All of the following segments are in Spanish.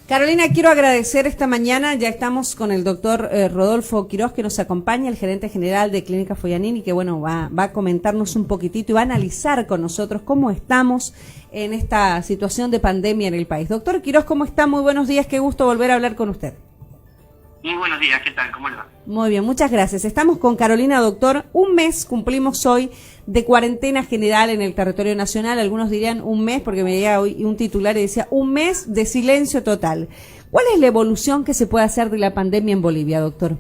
Carolina, quiero agradecer esta mañana, ya estamos con el doctor Rodolfo Quiroz, que nos acompaña, el gerente general de Clínica Follanín, y que bueno, va a comentarnos un poquitito y va a analizar con nosotros cómo estamos en esta situación de pandemia en el país. Doctor Quiroz, ¿cómo está? Muy buenos días, qué gusto volver a hablar con usted. Muy buenos días, ¿qué tal? ¿Cómo le va? Muy bien, muchas gracias. Estamos con Carolina, doctor. Un mes cumplimos hoy de cuarentena general en el territorio nacional. Algunos dirían un mes, porque me llega hoy un titular y decía un mes de silencio total. ¿Cuál es la evolución que se puede hacer de la pandemia en Bolivia, doctor?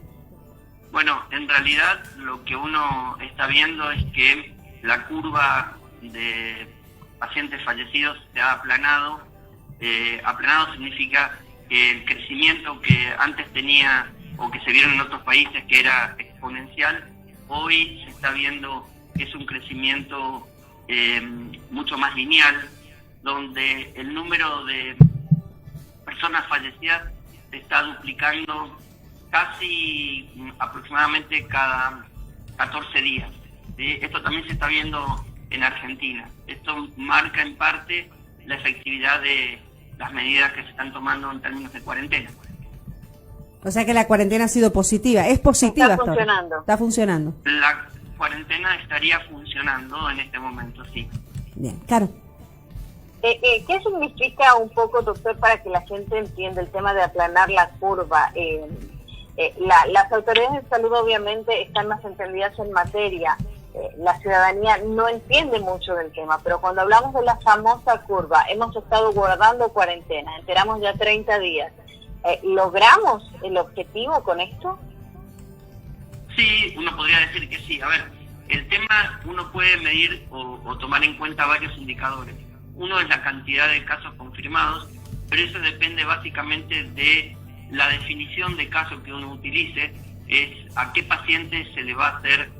Bueno, en realidad lo que uno está viendo es que la curva de pacientes fallecidos se ha aplanado. Aplanado significa que el crecimiento que antes tenía o que se vieron en otros países, que era exponencial, hoy se está viendo que es un crecimiento mucho más lineal, donde el número de personas fallecidas se está duplicando casi aproximadamente cada 14 días. ¿Sí? Esto también se está viendo en Argentina. Esto marca en parte la efectividad de las medidas que se están tomando en términos de cuarentena. O sea que la cuarentena ha sido positiva. ¿Es positiva? Está funcionando. Está funcionando. La cuarentena estaría funcionando en este momento, sí. Bien, claro. ¿Qué significa un poco, doctor, para que la gente entienda el tema de aplanar la curva? Las autoridades de salud obviamente están más entendidas en materia. La ciudadanía no entiende mucho del tema, pero cuando hablamos de la famosa curva, hemos estado guardando cuarentena, enteramos ya 30 días. ¿Logramos el objetivo con esto? Sí, uno podría decir que sí. A ver, el tema uno puede medir o tomar en cuenta varios indicadores. Uno es la cantidad de casos confirmados, pero eso depende básicamente de la definición de caso que uno utilice, es a qué paciente se le va a hacer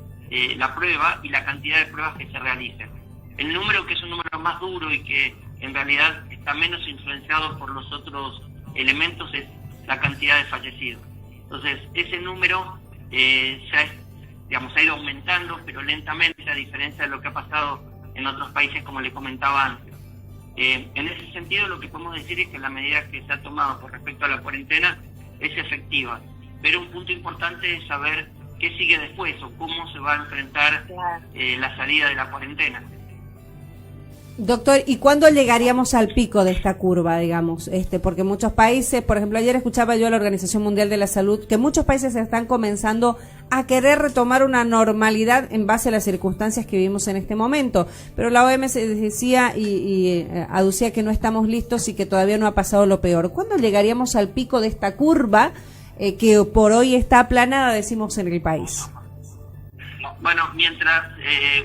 la prueba y la cantidad de pruebas que se realicen. El número, que es un número más duro y que en realidad está menos influenciado por los otros elementos, es la cantidad de fallecidos. Entonces, ese número ha ido aumentando, pero lentamente, a diferencia de lo que ha pasado en otros países, como le comentaba antes. En ese sentido, lo que podemos decir es que la medida que se ha tomado con respecto a la cuarentena es efectiva, pero un punto importante es saber qué sigue después o cómo se va a enfrentar la salida de la cuarentena. Doctor, ¿y cuándo llegaríamos al pico de esta curva, digamos? Porque muchos países, por ejemplo, ayer escuchaba yo a la Organización Mundial de la Salud, que muchos países están comenzando a querer retomar una normalidad en base a las circunstancias que vivimos en este momento. Pero la OMS decía y aducía que no estamos listos y que todavía no ha pasado lo peor. ¿Cuándo llegaríamos al pico de esta curva que por hoy está aplanada, decimos, en el país? Bueno, mientras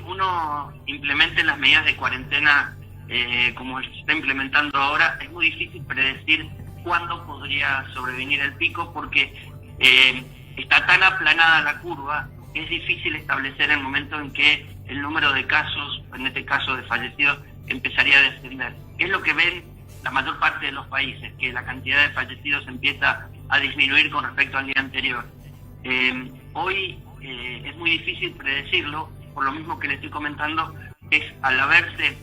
uno implemente las medidas de cuarentena como se está implementando ahora, es muy difícil predecir cuándo podría sobrevenir el pico, porque está tan aplanada la curva que es difícil establecer el momento en que el número de casos, en este caso de fallecidos, empezaría a descender. Es lo que ven la mayor parte de los países, que la cantidad de fallecidos empieza a disminuir con respecto al día anterior. Hoy es muy difícil predecirlo, por lo mismo que le estoy comentando, es al haberse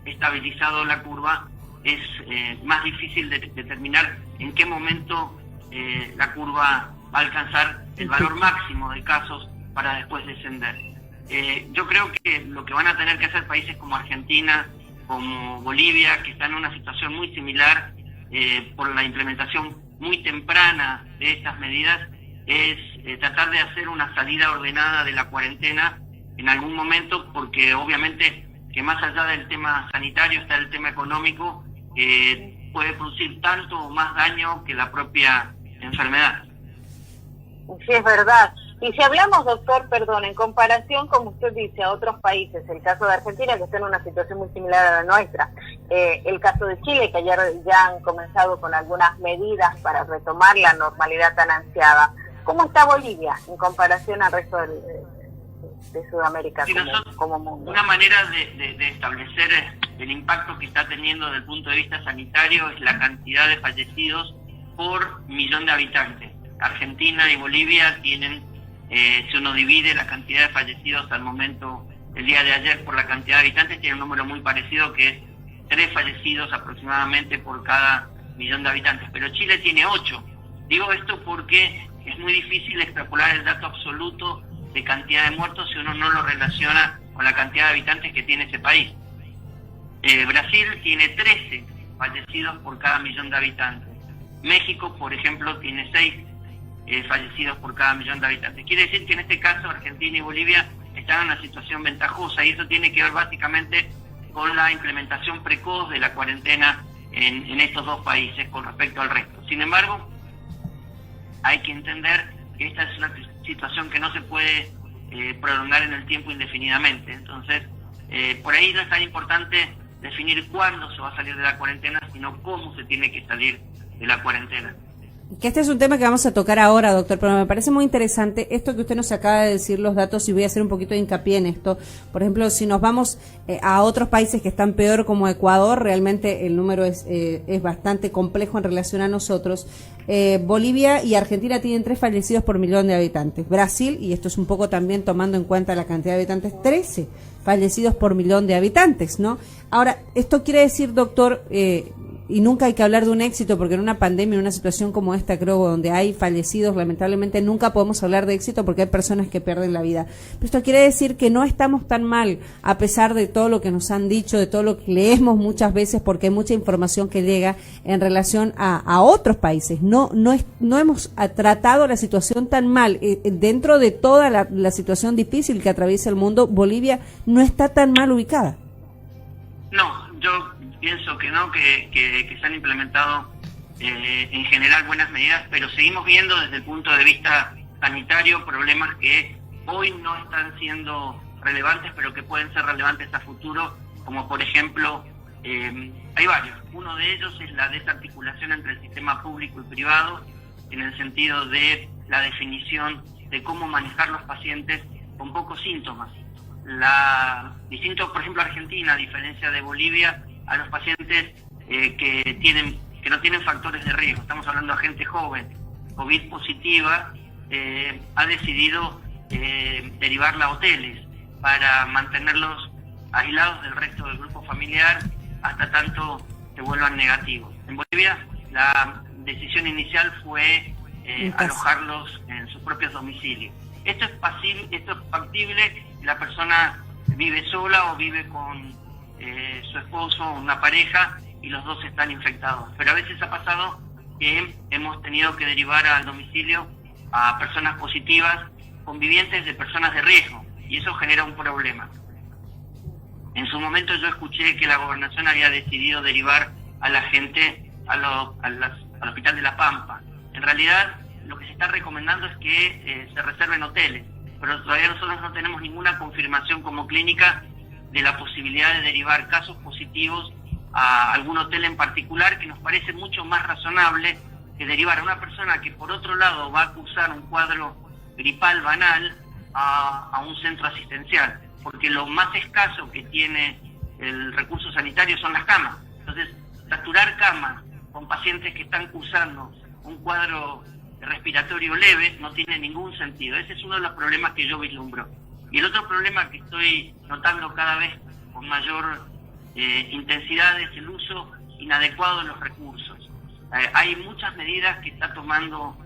estabilizado la curva, es más difícil de determinar en qué momento la curva va a alcanzar el valor máximo de casos para después descender. Yo creo que lo que van a tener que hacer países como Argentina, como Bolivia, que están en una situación muy similar por la implementación muy temprana de estas medidas, es tratar de hacer una salida ordenada de la cuarentena en algún momento, porque obviamente que más allá del tema sanitario está el tema económico, que puede producir tanto o más daño que la propia enfermedad. Sí, es verdad. Y si hablamos, doctor, en comparación, como usted dice, a otros países, el caso de Argentina, que está en una situación muy similar a la nuestra, el caso de Chile, que ayer ya han comenzado con algunas medidas para retomar la normalidad tan ansiada, ¿cómo está Bolivia en comparación al resto de Sudamérica como mundo? Una manera de establecer el impacto que está teniendo desde el punto de vista sanitario es la cantidad de fallecidos por millón de habitantes. Argentina y Bolivia tienen, si uno divide la cantidad de fallecidos al momento, el día de ayer, por la cantidad de habitantes, tiene un número muy parecido, que es 3 fallecidos aproximadamente por cada millón de habitantes, pero Chile tiene 8. Digo esto porque es muy difícil extrapolar el dato absoluto de cantidad de muertos si uno no lo relaciona con la cantidad de habitantes que tiene ese país. Brasil tiene 13 fallecidos por cada millón de habitantes. México, por ejemplo, tiene 6 fallecidos por cada millón de habitantes. Quiere decir que en este caso Argentina y Bolivia están en una situación ventajosa, y eso tiene que ver básicamente con la implementación precoz de la cuarentena en estos dos países con respecto al resto. Sin embargo, hay que entender que esta es una situación que no se puede prolongar en el tiempo indefinidamente. Entonces, por ahí no es tan importante definir cuándo se va a salir de la cuarentena, sino cómo se tiene que salir de la cuarentena. Que este es un tema que vamos a tocar ahora, doctor, pero me parece muy interesante esto que usted nos acaba de decir, los datos, y voy a hacer un poquito de hincapié en esto. Por ejemplo, si nos vamos a otros países que están peor, como Ecuador, realmente el número es bastante complejo en relación a nosotros. Bolivia y Argentina tienen 3 fallecidos por millón de habitantes. Brasil, y esto es un poco también tomando en cuenta la cantidad de habitantes, 13 fallecidos por millón de habitantes, ¿no? Ahora, esto quiere decir, doctor, y nunca hay que hablar de un éxito, porque en una pandemia, en una situación como esta, creo, donde hay fallecidos, lamentablemente nunca podemos hablar de éxito porque hay personas que pierden la vida. Pero esto quiere decir que no estamos tan mal, a pesar de todo lo que nos han dicho, de todo lo que leemos muchas veces, porque hay mucha información que llega en relación a otros países. No hemos tratado la situación tan mal. Dentro de toda la situación difícil que atraviesa el mundo, Bolivia no está tan mal ubicada. No, yo pienso que no, que se han implementado en general buenas medidas, pero seguimos viendo desde el punto de vista sanitario problemas que hoy no están siendo relevantes, pero que pueden ser relevantes a futuro, como por ejemplo, hay varios. Uno de ellos es la desarticulación entre el sistema público y privado, en el sentido de la definición de cómo manejar los pacientes con pocos síntomas. Distinto, por ejemplo, Argentina, a diferencia de Bolivia, a los pacientes que no tienen factores de riesgo, estamos hablando de gente joven, COVID positiva, ha decidido derivarla a hoteles para mantenerlos aislados del resto del grupo familiar hasta tanto se vuelvan negativos. En Bolivia la decisión inicial fue alojarlos en sus propios domicilios. Esto es factible si la persona vive sola o vive con su esposo o una pareja y los dos están infectados. Pero a veces ha pasado que hemos tenido que derivar al domicilio a personas positivas convivientes de personas de riesgo, y eso genera un problema. En su momento yo escuché que la gobernación había decidido derivar a la gente al Hospital de La Pampa. En realidad lo que se está recomendando es que se reserven hoteles, pero todavía nosotros no tenemos ninguna confirmación como clínica de la posibilidad de derivar casos positivos a algún hotel en particular, que nos parece mucho más razonable que derivar a una persona que por otro lado va a cursar un cuadro gripal banal a un centro asistencial, porque lo más escaso que tiene el recurso sanitario son las camas. Entonces, saturar camas con pacientes que están cursando un cuadro respiratorio leve no tiene ningún sentido. Ese es uno de los problemas que yo vislumbro. Y el otro problema que estoy notando cada vez con mayor intensidad es el uso inadecuado de los recursos. Hay muchas medidas que están tomando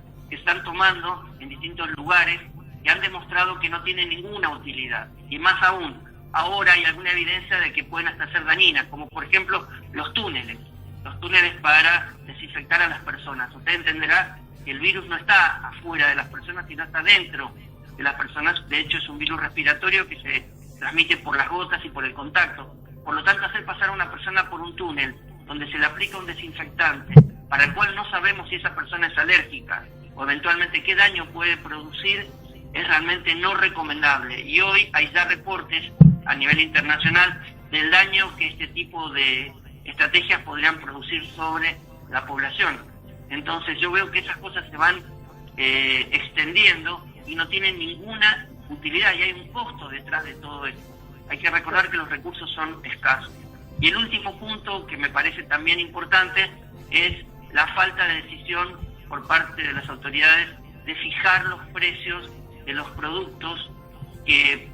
en distintos lugares que han demostrado que no tienen ninguna utilidad. Y más aún, ahora hay alguna evidencia de que pueden hasta ser dañinas, como por ejemplo los túneles para desinfectar a las personas. Usted entenderá que el virus no está afuera de las personas, sino está dentro de las personas. De hecho, es un virus respiratorio que se transmite por las gotas y por el contacto. Por lo tanto, hacer pasar a una persona por un túnel donde se le aplica un desinfectante, para el cual no sabemos si esa persona es alérgica o eventualmente qué daño puede producir, es realmente no recomendable. Y hoy hay ya reportes a nivel internacional del daño que este tipo de estrategias podrían producir sobre la población. Entonces yo veo que esas cosas se van extendiendo y no tienen ninguna utilidad, y hay un costo detrás de todo esto. Hay que recordar que los recursos son escasos. Y el último punto que me parece también importante es la falta de decisión por parte de las autoridades de fijar los precios de los productos que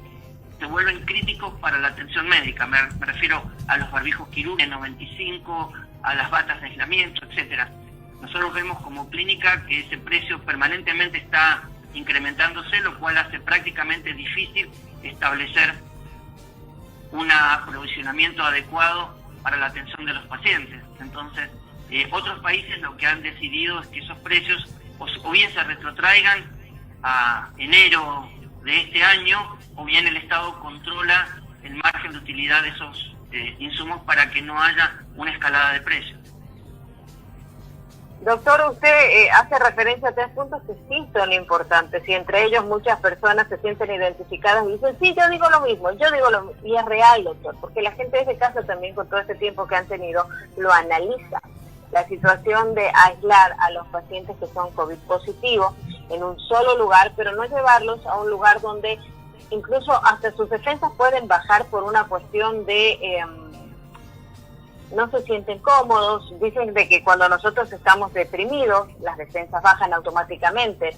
se vuelven críticos para la atención médica. Me refiero a los barbijos quirúrgicos 95, a las batas de aislamiento, etcétera. Nosotros vemos como clínica que ese precio permanentemente está incrementándose, lo cual hace prácticamente difícil establecer un aprovisionamiento adecuado para la atención de los pacientes. Entonces, otros países lo que han decidido es que esos precios o bien se retrotraigan a enero de este año, o bien el Estado controla el margen de utilidad de esos insumos para que no haya una escalada de precios. Doctor, usted hace referencia a 3 puntos que sí son importantes y entre ellos muchas personas se sienten identificadas y dicen, sí, yo digo lo mismo, y es real, doctor, porque la gente de ese caso también con todo este tiempo que han tenido lo analiza. La situación de aislar a los pacientes que son COVID positivos en un solo lugar, pero no llevarlos a un lugar donde incluso hasta sus defensas pueden bajar por una cuestión de... no se sienten cómodos, dicen de que cuando nosotros estamos deprimidos, las defensas bajan automáticamente.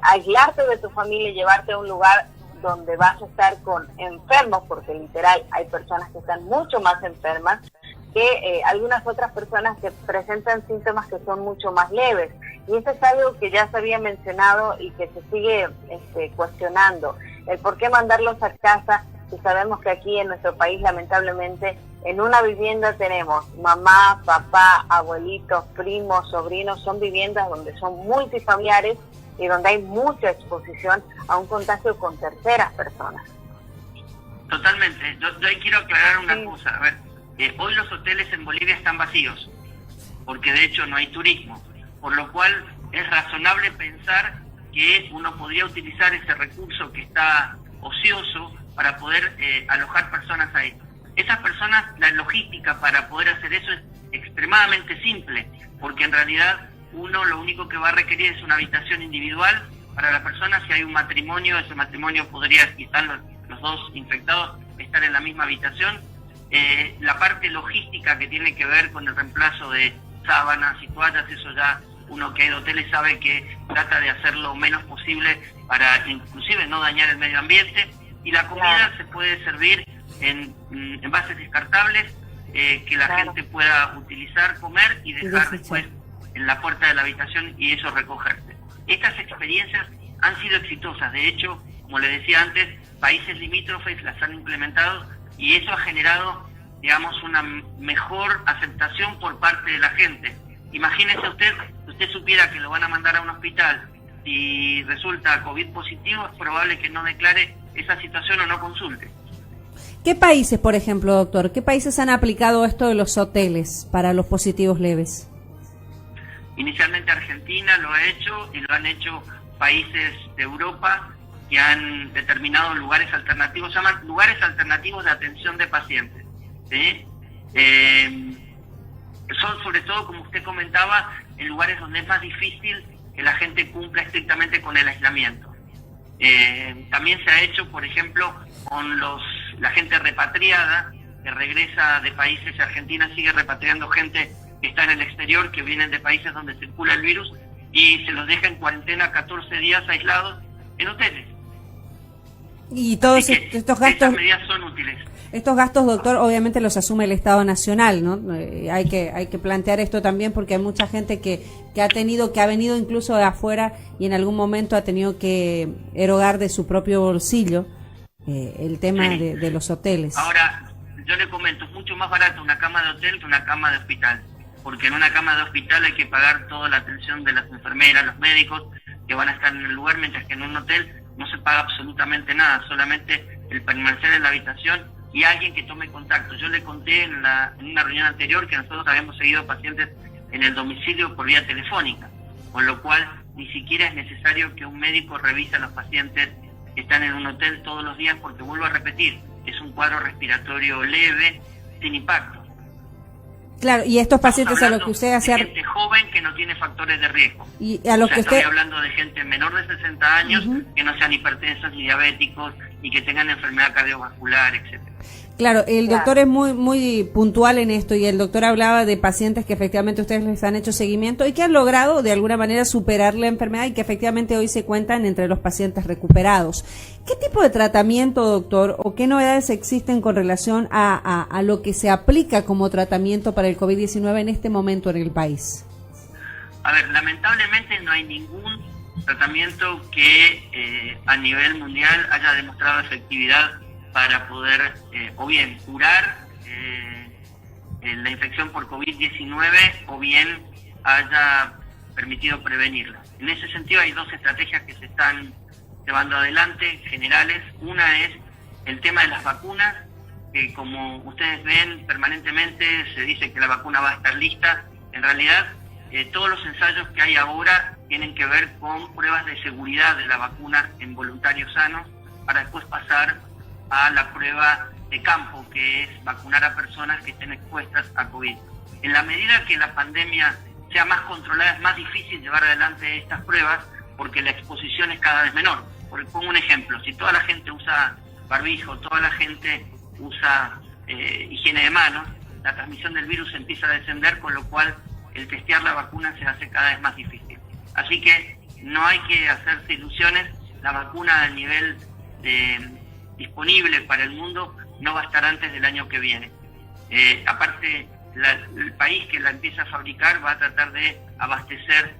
Aislarte de tu familia y llevarte a un lugar donde vas a estar con enfermos, porque literal hay personas que están mucho más enfermas que algunas otras personas que presentan síntomas que son mucho más leves. Y eso es algo que ya se había mencionado y que se sigue cuestionando. El por qué mandarlos a casa, si sabemos que aquí en nuestro país lamentablemente en una vivienda tenemos mamá, papá, abuelitos, primos, sobrinos, son viviendas donde son multifamiliares y donde hay mucha exposición a un contagio con terceras personas. Totalmente. Yo ahí quiero aclarar una cosa. A ver, hoy los hoteles en Bolivia están vacíos, porque de hecho no hay turismo, por lo cual es razonable pensar que uno podría utilizar ese recurso que está ocioso para poder alojar personas ahí. Esas personas, la logística para poder hacer eso es extremadamente simple, porque en realidad uno lo único que va a requerir es una habitación individual para la persona. Si hay un matrimonio, ese matrimonio podría, si están los dos infectados, estar en la misma habitación. La parte logística que tiene que ver con el reemplazo de sábanas y toallas, eso ya uno que ha ido a hoteles sabe que trata de hacer lo menos posible para inclusive no dañar el medio ambiente. Y la comida se puede servir en envases descartables que la gente pueda utilizar, comer y dejar después en la puerta de la habitación y eso recogerse. Estas experiencias han sido exitosas. De hecho, como le decía antes, países limítrofes las han implementado y eso ha generado, digamos, una mejor aceptación por parte de la gente. Imagínese usted, si usted supiera que lo van a mandar a un hospital y resulta COVID positivo, es probable que no declare esa situación o no consulte. ¿Qué países, por ejemplo, doctor, qué países han aplicado esto de los hoteles para los positivos leves? Inicialmente Argentina lo ha hecho y lo han hecho países de Europa que han determinado lugares alternativos, se llaman lugares alternativos de atención de pacientes, ¿sí? Son sobre todo, como usted comentaba, en lugares donde es más difícil que la gente cumpla estrictamente con el aislamiento. También se ha hecho, por ejemplo, con la gente repatriada que regresa de países. Argentina sigue repatriando gente que está en el exterior, que vienen de países donde circula el virus y se los deja en cuarentena 14 días aislados en hoteles. Y todos estos gastos, estas medidas son útiles. Estos gastos, doctor, obviamente los asume el Estado Nacional, ¿no? Hay que plantear esto también porque hay mucha gente que ha venido incluso de afuera y en algún momento ha tenido que erogar de su propio bolsillo el tema de los hoteles. Ahora, yo le comento, es mucho más barato una cama de hotel que una cama de hospital, porque en una cama de hospital hay que pagar toda la atención de las enfermeras, los médicos que van a estar en el lugar, mientras que en un hotel no se paga absolutamente nada, solamente el permanecer en la habitación y alguien que tome contacto. Yo le conté en una reunión anterior que nosotros habíamos seguido pacientes en el domicilio por vía telefónica, con lo cual ni siquiera es necesario que un médico revise a los pacientes que están en un hotel todos los días, porque vuelvo a repetir, es un cuadro respiratorio leve, sin impacto. Claro, y estos pacientes a los que usted hace... gente joven que no tiene factores de riesgo. Y a los que usted... Estoy hablando de gente menor de 60 años, que no sean hipertensos ni diabéticos, y que tengan enfermedad cardiovascular, etcétera. Claro, el doctor es muy puntual en esto, y el doctor hablaba de pacientes que efectivamente ustedes les han hecho seguimiento y que han logrado de alguna manera superar la enfermedad y que efectivamente hoy se cuentan entre los pacientes recuperados. ¿Qué tipo de tratamiento, doctor, o qué novedades existen con relación a lo que se aplica como tratamiento para el COVID-19 en este momento en el país? A ver, lamentablemente no hay ningún tratamiento que a nivel mundial haya demostrado efectividad para poder o bien curar la infección por COVID-19 o bien haya permitido prevenirla. En ese sentido hay dos estrategias que se están llevando adelante, generales. Una es el tema de las vacunas, que como ustedes ven permanentemente se dice que la vacuna va a estar lista. En realidad todos los ensayos que hay ahora tienen que ver con pruebas de seguridad de la vacuna en voluntarios sanos para después pasar a la prueba de campo, que es vacunar a personas que estén expuestas a COVID. En la medida que la pandemia sea más controlada, es más difícil llevar adelante estas pruebas porque la exposición es cada vez menor. Pongo un ejemplo, si toda la gente usa barbijo, toda la gente usa higiene de manos, la transmisión del virus empieza a descender, con lo cual el testear la vacuna se hace cada vez más difícil. Así que no hay que hacerse ilusiones, la vacuna a nivel disponible para el mundo no va a estar antes del año que viene. Aparte, el país que la empieza a fabricar va a tratar de abastecer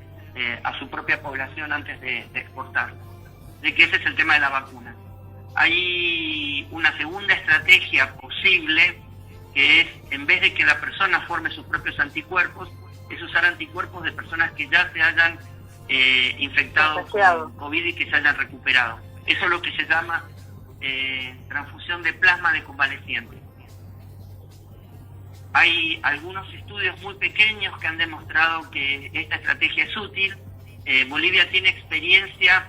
a su propia población antes de exportarla. De que ese es el tema de la vacuna. Hay una segunda estrategia posible, que es, en vez de que la persona forme sus propios anticuerpos, es usar anticuerpos de personas que ya se hayan infectado con COVID y que se hayan recuperado. Eso es lo que se llama transfusión de plasma de convalecientes. Hay algunos estudios muy pequeños que han demostrado que esta estrategia es útil. Bolivia tiene experiencia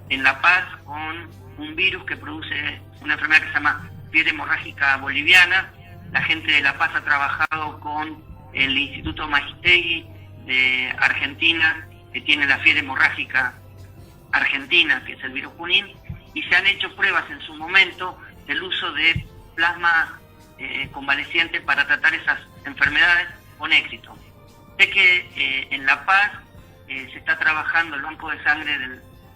en La Paz con un virus que produce una enfermedad que se llama fiebre hemorrágica boliviana. La gente de La Paz ha trabajado con el Instituto Magistegui de Argentina, que tiene la fiebre hemorrágica argentina, que es el virus Junín, y se han hecho pruebas en su momento del uso de plasma convaleciente para tratar esas enfermedades con éxito. Sé que en La Paz se está trabajando, el Banco de Sangre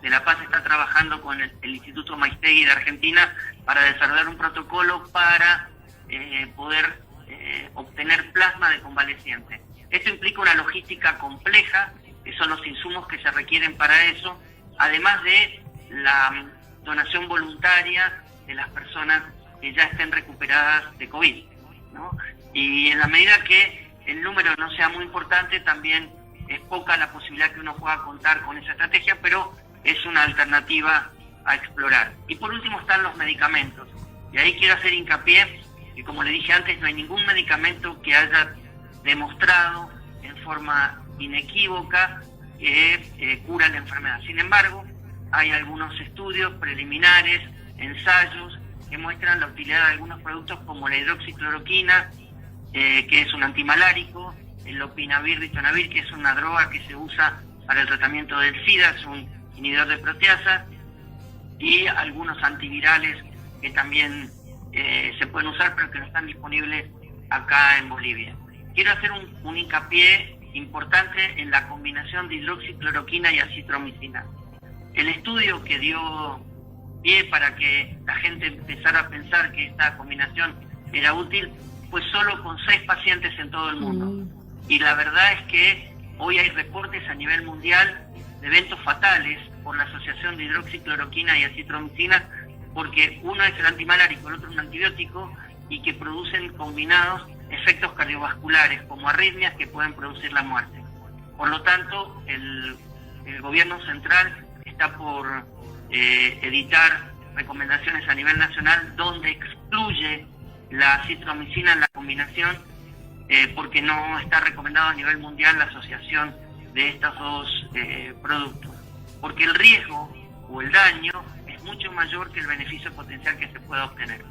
de La Paz está trabajando con el Instituto Maistegui de Argentina para desarrollar un protocolo para poder obtener plasma de convaleciente. Esto implica una logística compleja, que son los insumos que se requieren para eso, además de la donación voluntaria de las personas que ya estén recuperadas de COVID, ¿no? Y en la medida que el número no sea muy importante, también es poca la posibilidad que uno pueda contar con esa estrategia, pero es una alternativa a explorar. Y por último están los medicamentos. Y ahí quiero hacer hincapié que, como le dije antes, no hay ningún medicamento que haya demostrado en forma inequívoca que cura la enfermedad. Sin embargo, hay algunos estudios preliminares, ensayos, que muestran la utilidad de algunos productos como la hidroxicloroquina, que es un antimalárico, el lopinavir, ritonavir, que es una droga que se usa para el tratamiento del SIDA, es un inhibidor de proteasa, y algunos antivirales que también se pueden usar, pero que no están disponibles acá en Bolivia. Quiero hacer un hincapié importante en la combinación de hidroxicloroquina y acitromicina. El estudio que dio pie para que la gente empezara a pensar que esta combinación era útil fue solo con 6 pacientes en todo el mundo. Y la verdad es que hoy hay reportes a nivel mundial de eventos fatales por la asociación de hidroxicloroquina y acitromicina, porque uno es el antimalárico, el otro es un antibiótico, y que producen combinados efectos cardiovasculares como arritmias que pueden producir la muerte. Por lo tanto, el gobierno central está por editar recomendaciones a nivel nacional donde excluye la acitromicina en la combinación, porque no está recomendado a nivel mundial la asociación de estos dos productos, porque el riesgo o el daño es mucho mayor que el beneficio potencial que se pueda obtener.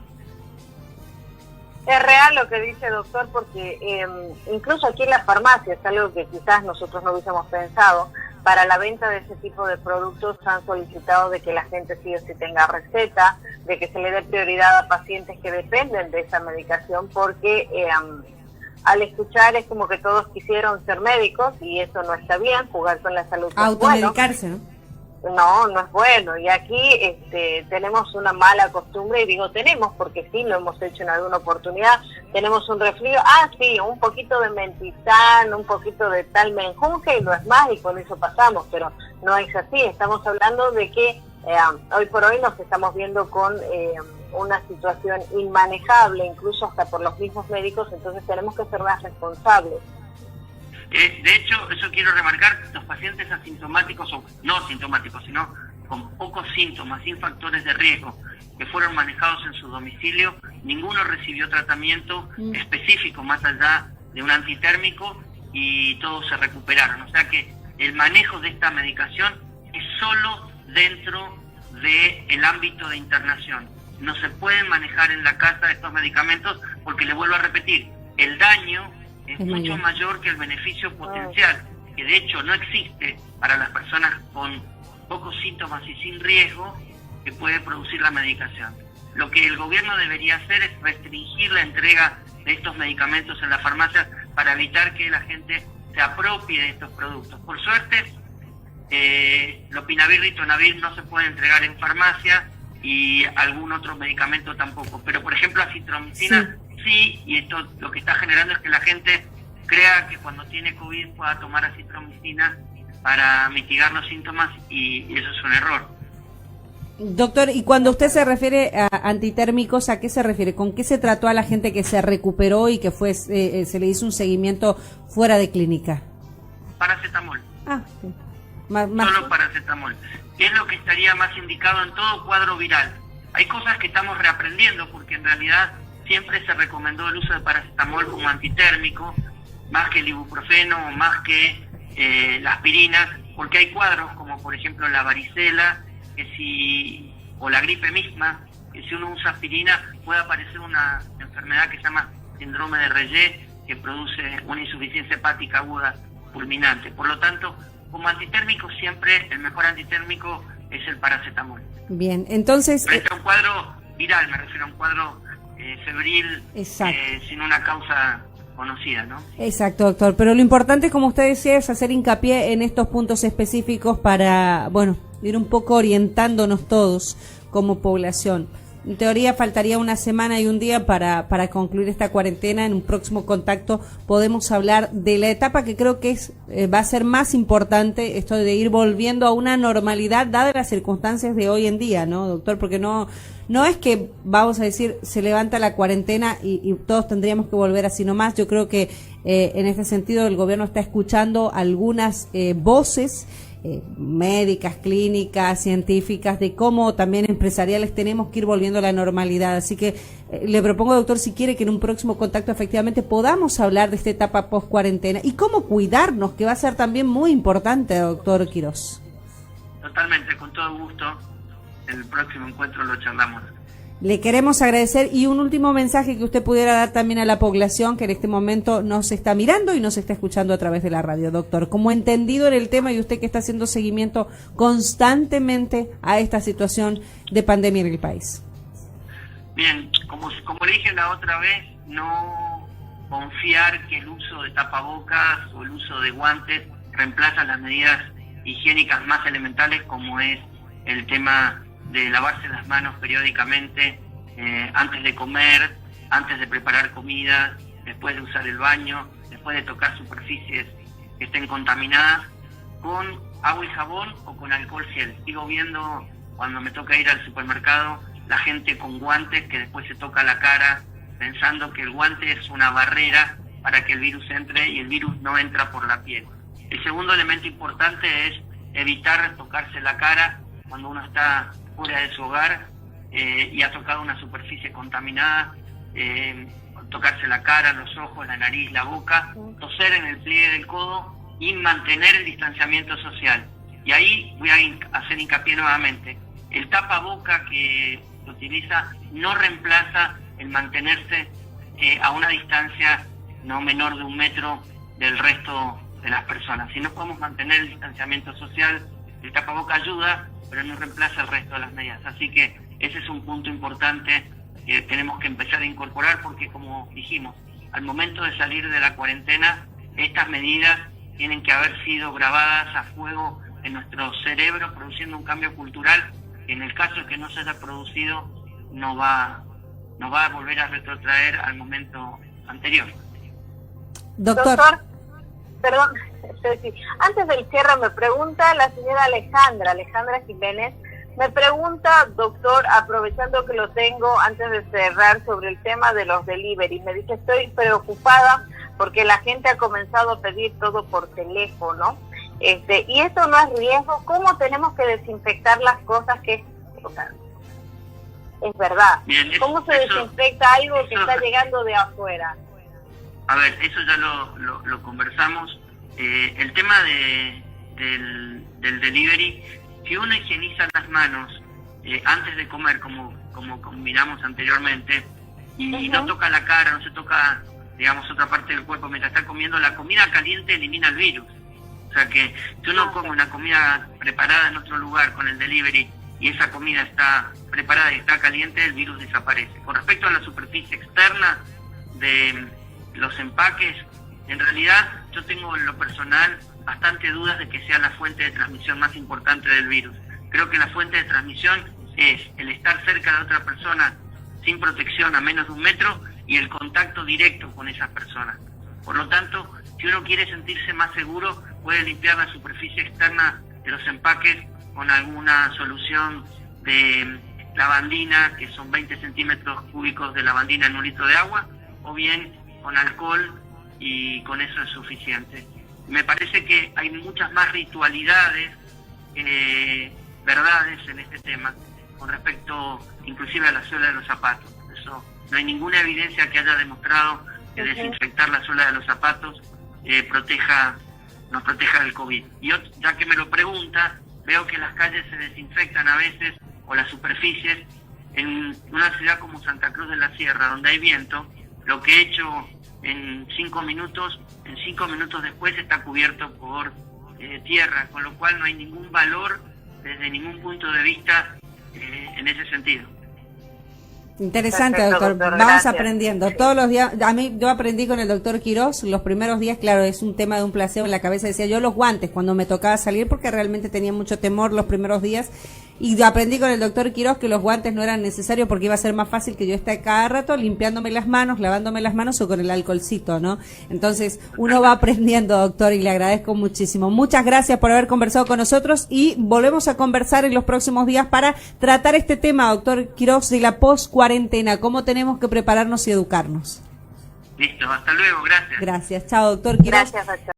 Es real lo que dice, doctor, porque incluso aquí en la farmacia, es algo que quizás nosotros no hubiésemos pensado, para la venta de ese tipo de productos han solicitado de que la gente sí o sí tenga receta, de que se le dé prioridad a pacientes que dependen de esa medicación, porque al escuchar es como que todos quisieron ser médicos y eso no está bien, jugar con la salud. Automedicarse, ¿no? No, no es bueno. Y aquí tenemos una mala costumbre, y digo tenemos porque sí lo hemos hecho en alguna oportunidad. Tenemos un resfrío, sí, un poquito de mentizán, un poquito de tal menjunje y no es más, y con eso pasamos, pero no es así. Estamos hablando de que hoy por hoy nos estamos viendo con una situación inmanejable, incluso hasta por los mismos médicos, entonces tenemos que ser más responsables. De hecho, eso quiero remarcar, los pacientes asintomáticos o no asintomáticos, sino con pocos síntomas, sin factores de riesgo, que fueron manejados en su domicilio, ninguno recibió tratamiento específico más allá de un antitérmico y todos se recuperaron. O sea que el manejo de esta medicación es solo dentro del ámbito de internación. No se pueden manejar en la casa estos medicamentos porque, le vuelvo a repetir, el daño es mucho mayor que el beneficio potencial, que de hecho no existe para las personas con pocos síntomas y sin riesgo que puede producir la medicación. Lo que el gobierno debería hacer es restringir la entrega de estos medicamentos en las farmacias para evitar que la gente se apropie de estos productos. Por suerte, lopinavir, ritonavir no se puede entregar en farmacia y algún otro medicamento tampoco, pero por ejemplo acitromicina sí, y esto lo que está generando es que la gente crea que cuando tiene COVID pueda tomar acitromicina para mitigar los síntomas, y eso es un error. Doctor, y cuando usted se refiere a antitérmicos, ¿a qué se refiere? ¿Con qué se trató a la gente que se recuperó y que se le hizo un seguimiento fuera de clínica? Paracetamol. Sí. Solo paracetamol, que es lo que estaría más indicado en todo cuadro viral. Hay cosas que estamos reaprendiendo porque en realidad siempre se recomendó el uso de paracetamol como antitérmico, más que el ibuprofeno, más que la aspirina, porque hay cuadros como por ejemplo la varicela, o la gripe misma, que si uno usa aspirina puede aparecer una enfermedad que se llama síndrome de Reye, que produce una insuficiencia hepática aguda fulminante. Por lo tanto, como antitérmico siempre el mejor antitérmico es el paracetamol. Bien, entonces... Frente a un cuadro viral, me refiero a un cuadro febril, sin una causa conocida, ¿no? Exacto, doctor. Pero lo importante, como usted decía, es hacer hincapié en estos puntos específicos para, ir un poco orientándonos todos como población. En teoría faltaría una semana y un día para concluir esta cuarentena. En un próximo contacto podemos hablar de la etapa que creo que va a ser más importante, esto de ir volviendo a una normalidad dadas las circunstancias de hoy en día, ¿no, doctor? Porque no es que, vamos a decir, se levanta la cuarentena y todos tendríamos que volver así nomás. Yo creo que en este sentido el gobierno está escuchando algunas voces médicas, clínicas, científicas, de cómo también empresariales tenemos que ir volviendo a la normalidad. Así que le propongo, doctor, si quiere que en un próximo contacto efectivamente podamos hablar de esta etapa post-cuarentena y cómo cuidarnos, que va a ser también muy importante, doctor Quirós. Totalmente, con todo gusto. El próximo encuentro lo charlamos. Le queremos agradecer, y un último mensaje que usted pudiera dar también a la población que en este momento nos está mirando y nos está escuchando a través de la radio, doctor. Como entendido en el tema, y usted que está haciendo seguimiento constantemente a esta situación de pandemia en el país. Bien, como le dije la otra vez, no confiar que el uso de tapabocas o el uso de guantes reemplaza las medidas higiénicas más elementales, como es el tema de lavarse las manos periódicamente, antes de comer, antes de preparar comida, después de usar el baño, después de tocar superficies que estén contaminadas, con agua y jabón o con alcohol gel. Sigo viendo, cuando me toca ir al supermercado, la gente con guantes que después se toca la cara, pensando que el guante es una barrera para que el virus entre, y el virus no entra por la piel. El segundo elemento importante es evitar tocarse la cara cuando uno está fuera de su hogar y ha tocado una superficie contaminada, tocarse la cara, los ojos, la nariz, la boca, toser en el pliegue del codo y mantener el distanciamiento social. Y ahí voy a hacer hincapié nuevamente. El tapaboca que se utiliza no reemplaza el mantenerse a una distancia no menor de 1 metro del resto de las personas. Si no podemos mantener el distanciamiento social, el tapaboca ayuda, pero no reemplaza el resto de las medidas. Así que ese es un punto importante que tenemos que empezar a incorporar, porque como dijimos, al momento de salir de la cuarentena, estas medidas tienen que haber sido grabadas a fuego en nuestro cerebro, produciendo un cambio cultural que en el caso de que no se haya producido, nos va a volver a retrotraer al momento anterior. Doctor, perdón, Ceci, antes del cierre me pregunta la señora Alejandra Jiménez, me pregunta, doctor, aprovechando que lo tengo antes de cerrar, sobre el tema de los delivery. Me dice, estoy preocupada porque la gente ha comenzado a pedir todo por teléfono, y esto no es riesgo. ¿Cómo tenemos que desinfectar las cosas? Que es verdad. Bien, ¿Cómo se desinfecta algo que está llegando de afuera? A ver, eso ya lo conversamos. El tema del delivery, si uno higieniza las manos antes de comer, como combinamos anteriormente, y no toca la cara, no se toca, digamos, otra parte del cuerpo mientras está comiendo, la comida caliente elimina el virus. O sea que si uno come una comida preparada en otro lugar con el delivery y esa comida está preparada y está caliente, el virus desaparece. Con respecto a la superficie externa de los empaques, en realidad yo tengo en lo personal bastante dudas de que sea la fuente de transmisión más importante del virus. Creo que la fuente de transmisión es el estar cerca de otra persona sin protección a menos de 1 metro y el contacto directo con esas personas. Por lo tanto, si uno quiere sentirse más seguro, puede limpiar la superficie externa de los empaques con alguna solución de lavandina, que son 20 centímetros cúbicos de lavandina en 1 litro de agua, o bien con alcohol, y con eso es suficiente. Me parece que hay muchas más ritualidades, verdades en este tema, con respecto inclusive a la suela de los zapatos. Eso, no hay ninguna evidencia que haya demostrado que desinfectar la suela de los zapatos nos proteja del COVID. Y ya que me lo pregunta, veo que las calles se desinfectan a veces, o las superficies. En una ciudad como Santa Cruz de la Sierra, donde hay viento, lo que he hecho en 5 minutos después está cubierto por tierra, con lo cual no hay ningún valor desde ningún punto de vista en ese sentido. Interesante, Perfecto, doctor. doctor, Vamos gracias. aprendiendo. Todos los días, yo aprendí con el doctor Quirós, los primeros días, claro, es un tema de un placebo en la cabeza. Decía yo los guantes cuando me tocaba salir, porque realmente tenía mucho temor los primeros días. Y aprendí con el doctor Quirós que los guantes no eran necesarios, porque iba a ser más fácil que yo esté cada rato limpiándome las manos, lavándome las manos, o con el alcoholcito, ¿no? Entonces, uno va aprendiendo, doctor, y le agradezco muchísimo. Muchas gracias por haber conversado con nosotros, y volvemos a conversar en los próximos días para tratar este tema, doctor Quirós, de la post-cuarentena, cómo tenemos que prepararnos y educarnos. Listo, hasta luego, gracias. Gracias, chao, doctor Quirós. Gracias, doctor.